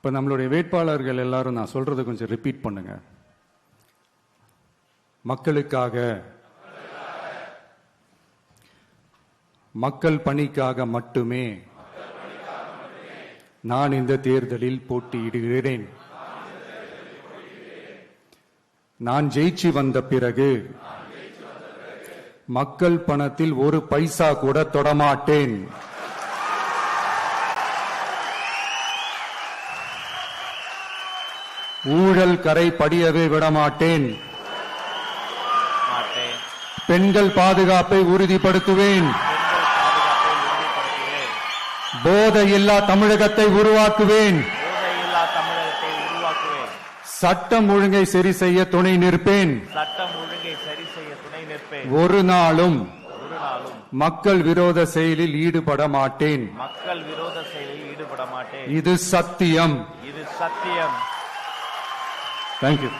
இப்போ நம்மளுடைய வேட்பாளர்கள் எல்லாரும் நான் சொல்றதை கொஞ்சம் ரிப்பீட் பண்ணுங்க. மக்களுக்காக, மக்கள் பணிக்காக மட்டுமே நான் இந்த தேர்தலில் போட்டியிடுகிறேன். நான் ஜெயிச்சு வந்த பிறகு மக்கள் பணத்தில் ஒரு பைசா கூட தொடமாட்டேன். ஊழல் கரை படியவே விடமாட்டேன். பெண்கள் பாதுகாப்பை உறுதிப்படுத்துவேன். போதையில்லா தமிழகத்தை உருவாக்குவேன். சட்டம் ஒழுங்கை சரி செய்ய துணை நிற்பேன். ஒரு நாளும் மக்கள் விரோத செயலில் ஈடுபட மாட்டேன். இது சத்தியம். இது சத்தியம். Thank you.